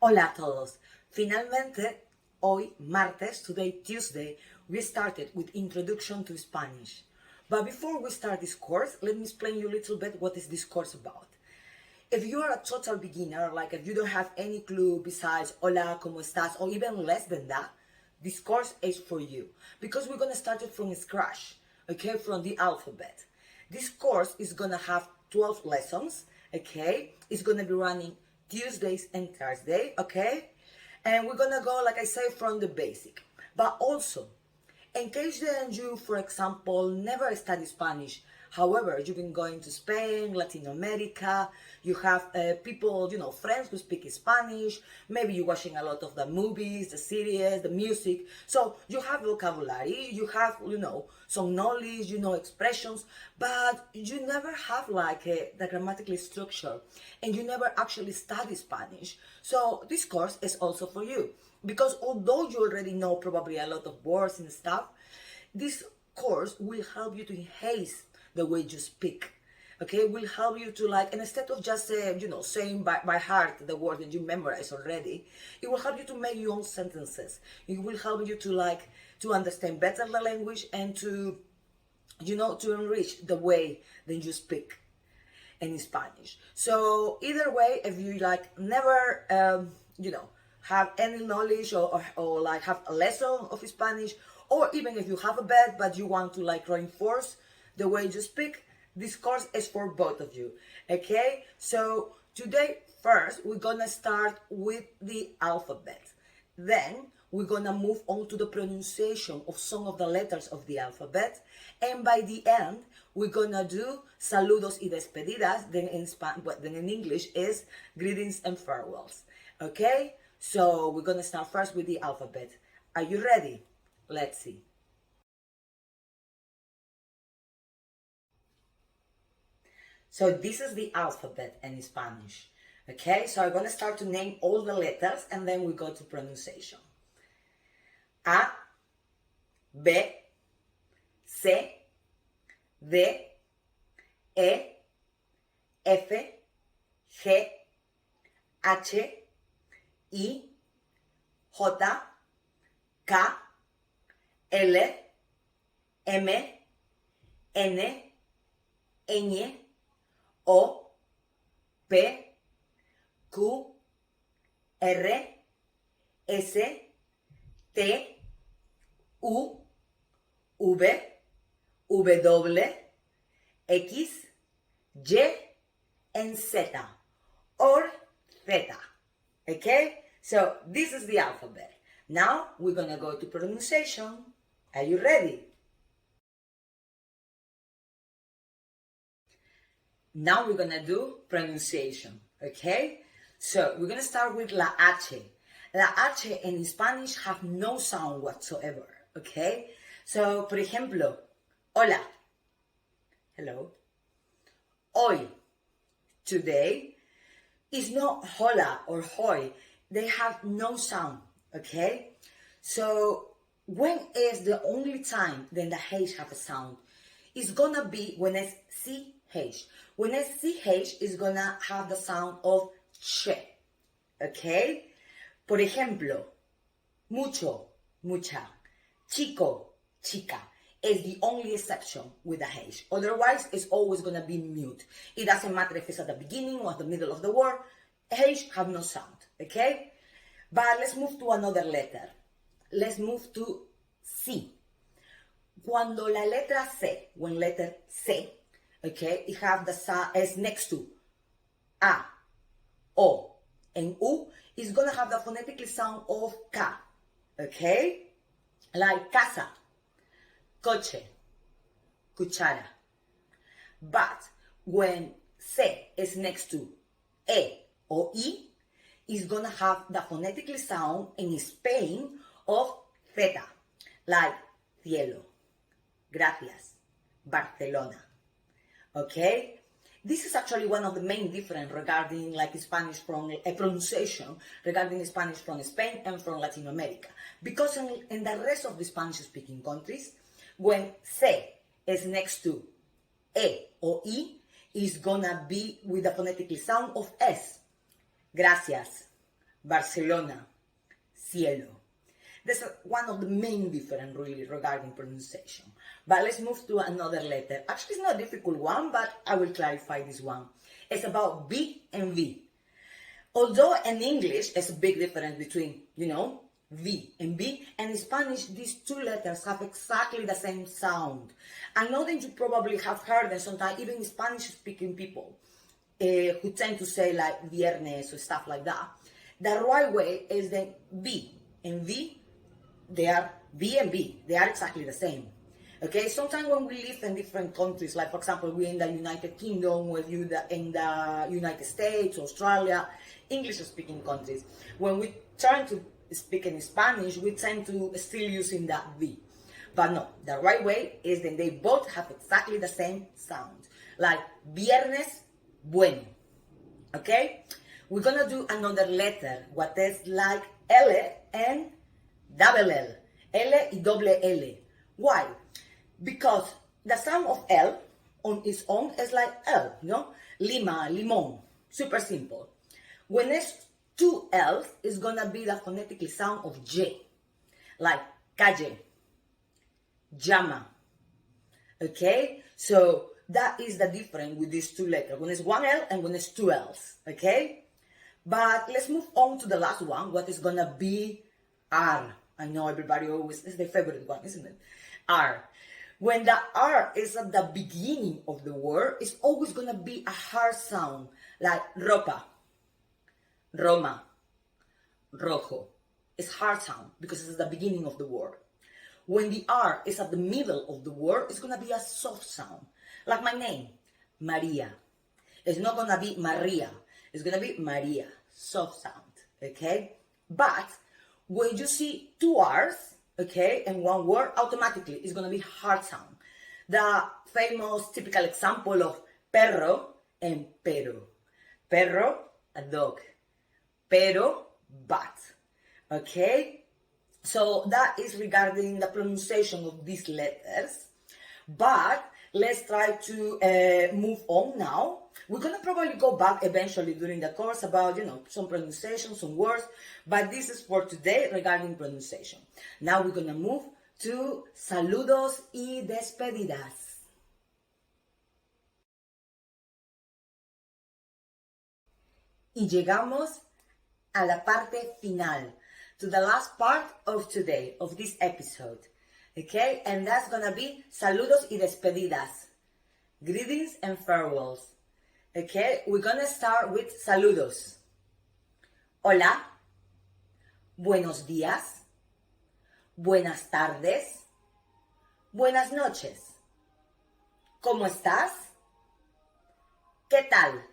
Hola a todos. Finalmente, hoy, martes, today, Tuesday, we started with Introduction to Spanish. But before we start this course, let me explain you a little bit what is this course about. If you are a total beginner, like if you don't have any clue besides hola, ¿cómo estás, or even less than that, this course is for you. Because we're gonna start it from scratch, okay, from the alphabet. This course is gonna have 12 lessons, okay? It's gonna be running Tuesdays and Thursdays, okay? And we're gonna go, like I say, from the basic. But also, in case that you, for example, never study Spanish, however, you've been going to Spain, Latin America, you have people, friends who speak Spanish, maybe you're watching a lot of the movies, the series, the music, so you have vocabulary, you have, some knowledge, expressions, but you never have the grammatically structure, and you never actually study Spanish. So this course is also for you. Because although you already know probably a lot of words and stuff, this course will help you to enhance the way you speak. Okay, will help you to and instead of just saying by heart the word that you memorize already, it will help you to make your own sentences. It will help you to understand better the language and to to enrich the way that you speak in Spanish. So either way, if you never have any knowledge or have a lesson of Spanish, or even if you have a bad but you want to reinforce the way you speak, this course is for both of you. Okay, so today first we're gonna start with the alphabet, then we're gonna move on to the pronunciation of some of the letters of the alphabet, and by the end we're gonna do saludos y despedidas, then in English is greetings and farewells. Okay, so we're gonna start first with the alphabet. Are you ready? Let's see. So this is the alphabet in Spanish. Okay, so I'm gonna start to name all the letters and then we go to pronunciation. A, B, C, D, E, F, G, H, I, J, K, L, M, N, Ñ, O, P, Q, R, S, T, U, V, W, X, Y, and Z, or Theta. Okay? So this is the alphabet. Now we're gonna go to pronunciation. Are you ready? Now we're gonna do pronunciation, okay? So we're gonna start with la H. La H in Spanish have no sound whatsoever, okay? So, por ejemplo, hola, hello. Hoy, today, is not hola or hoy. They have no sound, okay? So, when is the only time then the H have a sound? It's gonna be when it's CH. When it's CH, it's gonna have the sound of che, okay? Por ejemplo, mucho, mucha, chico, chica is the only exception with the H. Otherwise, it's always gonna be mute. It doesn't matter if it's at the beginning or at the middle of the word. H have no sound, okay? But let's move to another letter. Let's move to C. Cuando la letra C, when letter C, okay, it have the sound is next to A, O, and U, is gonna have the phonetically sound of K, okay? Like casa, coche, cuchara. But when C is next to E or I, is gonna have the phonetically sound in Spain of theta, like cielo, gracias, Barcelona. Okay? This is actually one of the main difference regarding Spanish from pronunciation regarding Spanish from Spain and from Latin America. Because in the rest of the Spanish-speaking countries, when C is next to E or I, is gonna be with the phonetic sound of S. Gracias, Barcelona, cielo. That's one of the main difference really regarding pronunciation. But let's move to another letter. Actually, it's not a difficult one, but I will clarify this one. It's about B and V. Although in English, it's a big difference between, V and B, and in Spanish, these two letters have exactly the same sound. I know that you probably have heard that sometimes even Spanish-speaking people who tend to say like viernes or stuff like that. The right way is that B and V, they are B and B. They are exactly the same. Okay, sometimes when we live in different countries, like for example, we're in the United Kingdom, or you in the United States, Australia, English-speaking countries, when we turn to speak in Spanish, we tend to still using that V. But no, the right way is that they both have exactly the same sound. Like viernes, bueno. Okay? We're gonna do another letter, what is like L and double L. L y double L. Why? Because the sound of L on its own is like L, Lima, limón. Super simple. When it's two L's, it's gonna be the phonetically sound of J. Like calle, llama. Okay? So that is the difference with these two letters. When it's one L and when it's two L's. Okay? But let's move on to the last one, what is gonna be R. I know everybody always, it's their favorite one, isn't it? R. When the R is at the beginning of the word, it's always gonna be a hard sound, like ropa, Roma, rojo. It's hard sound because it's at the beginning of the word. When the R is at the middle of the word, it's gonna be a soft sound, like my name, Maria. It's not gonna be Maria. It's gonna be Maria, soft sound, okay? But when you see two R's, okay, and one word, automatically it's gonna be hard sound. The famous typical example of perro and pero. Perro, a dog. Pero, but. Okay? So that is regarding the pronunciation of these letters. But let's try to move on now. We're going to probably go back eventually during the course about, some pronunciation, some words. But this is for today regarding pronunciation. Now we're going to move to saludos y despedidas. Y llegamos a la parte final, to the last part of today, of this episode. Okay? And that's gonna be saludos y despedidas. Greetings and farewells. Okay? We're gonna start with saludos. Hola. Buenos días. Buenas tardes. Buenas noches. ¿Cómo estás? ¿Qué tal?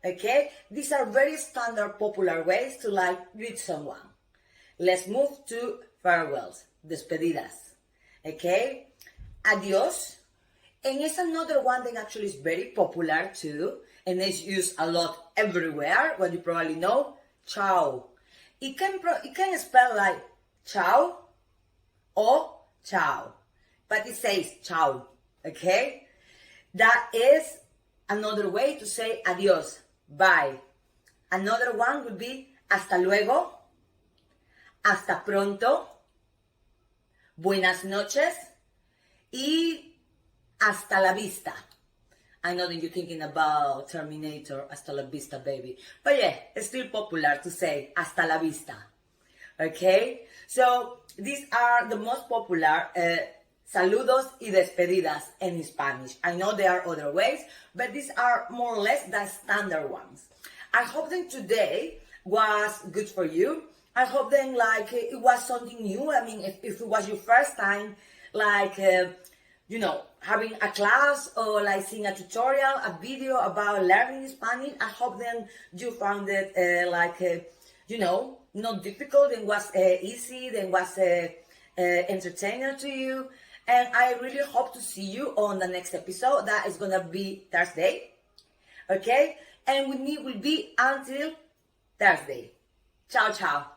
Okay, these are very standard popular ways to greet someone. Let's move to farewells, despedidas. Okay, adios. And it's another one that actually is very popular too, and it's used a lot everywhere, what you probably know, ciao. It can spell like ciao or ciao, but it says ciao, okay? That is another way to say adios. Bye. Another one would be hasta luego, hasta pronto, buenas noches, y hasta la vista. I know that you're thinking about Terminator, hasta la vista, baby. But yeah, it's still popular to say hasta la vista. Okay? So, these are the most popular saludos y despedidas in Spanish. I know there are other ways, but these are more or less the standard ones. I hope that today was good for you. I hope then it was something new. I mean, if it was your first time, having a class or seeing a tutorial, a video about learning Spanish, I hope then you found it not difficult and was easy, then was entertaining to you. And I really hope to see you on the next episode. That is gonna be Thursday. Okay? And with me will be until Thursday. Ciao, ciao.